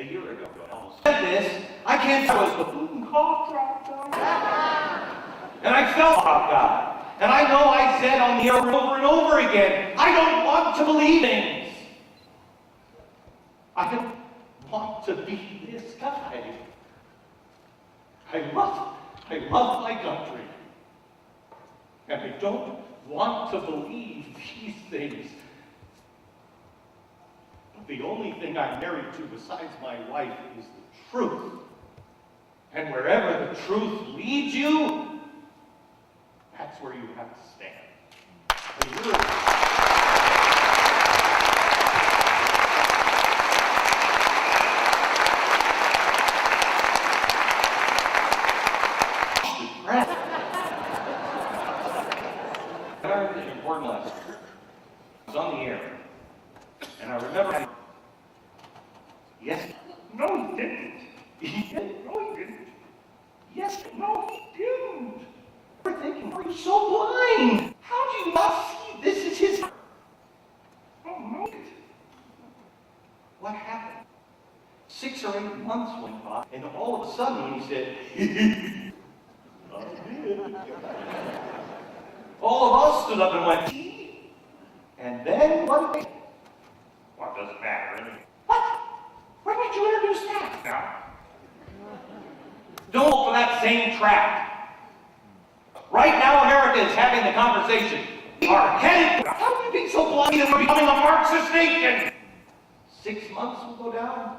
a year ago. Said this, I can't tell it was the boom cough drop. And I felt about God. And I know I said on the air over and over again, I don't want to believe things. I don't want to be this guy. I love my country. And I don't want to believe these things. But the only thing I'm married to besides my wife is the truth. And wherever the truth leads you, that's where you have to stand. I learned an important lesson. I was on the air, and I remember, yes, no, he didn't. No, he didn't. Yes, no, he didn't. We're thinking, are you so blind? How do you not see this is his? Oh, no. What happened? 6 or 8 months went by, and all of a sudden, when he said, all of us stood up and went, and then what did they? Well, it doesn't matter anyway. What? Where did you introduce that? Now, don't fall for that same trap. Right now, America is having the conversation. We are headed. How can you be so blind that we're becoming a Marxist nation? 6 months will go down.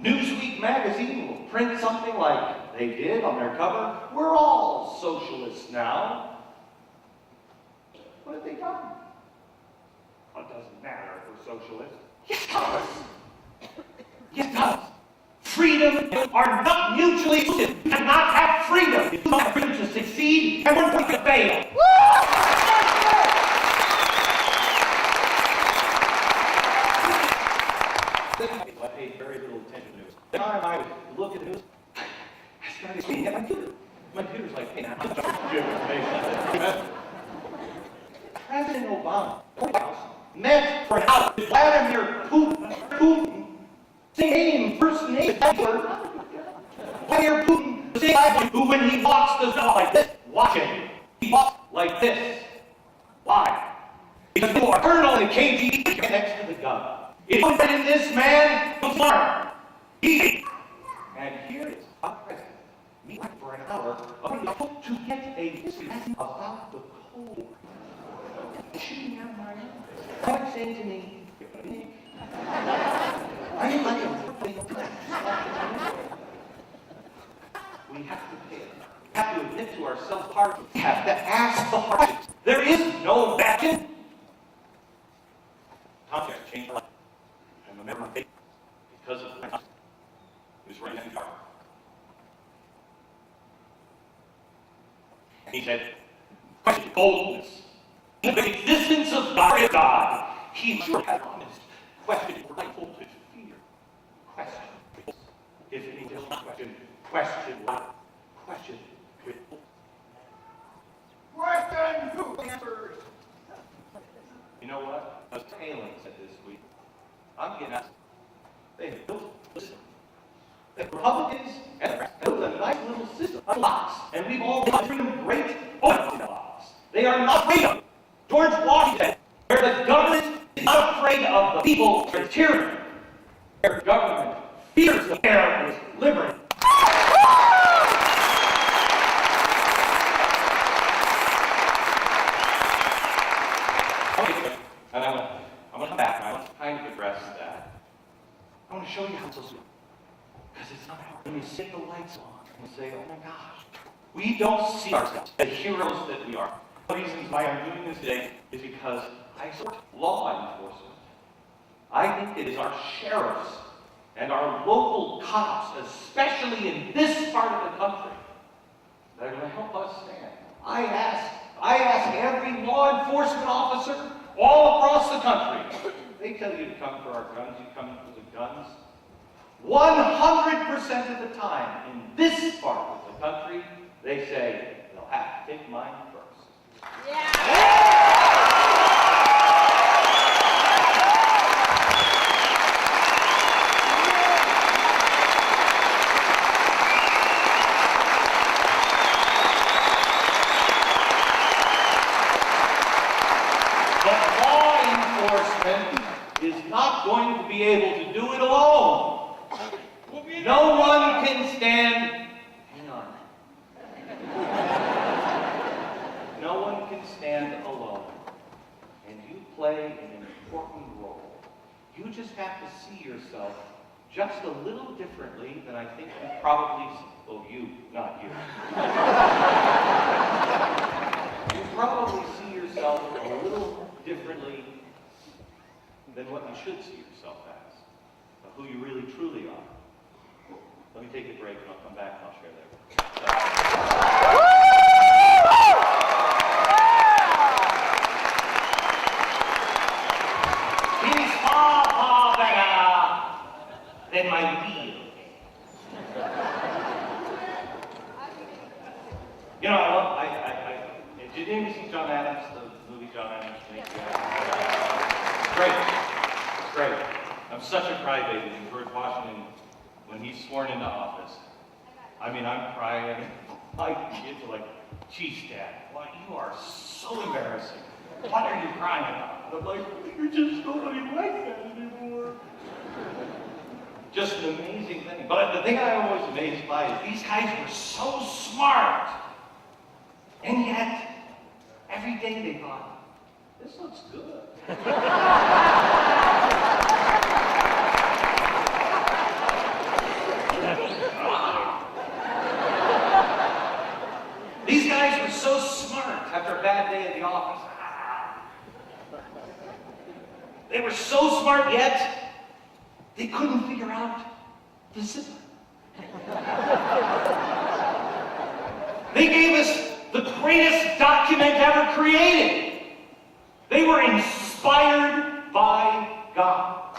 Newsweek magazine will print something like they did on their cover. We're all socialists now. What have they done? Well, it doesn't matter if we're socialists. Yes, it does. Yes, it does. Freedom are not mutually exclusive. You cannot have freedom. You don't have freedom to succeed, and we're going to fail. I paid very little attention to news. The time I would look at the news, I started seeing at my computer. My computer's like, hey, now I'm information. President Obama, White House, met for an hour with Vladimir Putin, same first name, Vladimir Putin, the same guy who, when he walks, does not like this. Watch him. He walks like this. Why? Because you are colonel in KGB next to the gun. It's in this man who's armed. And here is our president meeting for an hour to get a history about the Cold War. Shooting out my eyes. God saying to me, I am like we have to pay it. We have to admit to ourselves hard. We have to ask the hard. There is no vacuum. Tom changed my life. I remember my faith because of my he was right in the car. And he said, question boldness. The existence of God. He sure had honest. Question rightful to fear. Question. If any does not question, question what? Question. Question who answers? You know what? As Palin said this week, I'm getting asked. They have built a system. The Republicans and the rest built a nice little system of blocks, and we've all got freedom great over the blocks. They are not freedom. George Washington, where the government is not afraid of the people, their tyranny. Their government fears the air is liberty. And I'm going to come back and I want to kind of address that. I want to show you how it's supposed to be. Because it's not hard. When you see the lights on and you say, oh my gosh, we don't see ourselves as heroes that we are. One of the reasons why I'm doing this today is because I support law enforcement. I think it is our sheriffs and our local cops, especially in this part of the country, that are going to help us stand. I ask every law enforcement officer all across the country. They tell you to come for our guns, you come for the guns. 100% of the time in this part of the country, they say, they'll have to take mine first. Yeah! establishment is not going to be able to do it alone. No one can stand, hang on. No one can stand alone. And you play an important role. You just have to see yourself just a little differently than I think you probably, well, you, not you. You probably see yourself a little differently than what you should see yourself as, of who you really truly are. Let me take a break and I'll come back and I'll share that. He's far, far better than my real. You know, did you see John Adams, the movie John Adams? Great. I'm such a crybaby in George Washington when he's sworn into office. I mean, I'm crying. My kids are like, geez, Dad, why, you are so embarrassing. What are you crying about? I'm like, you're just nobody like that anymore. Just an amazing thing. But the thing I'm always amazed by is these guys were so smart. And yet, every day they thought, this looks good. These guys were so smart after a bad day at the office. They were so smart, yet they couldn't figure out the zipper. They gave us the greatest document ever created. They were inspired by God.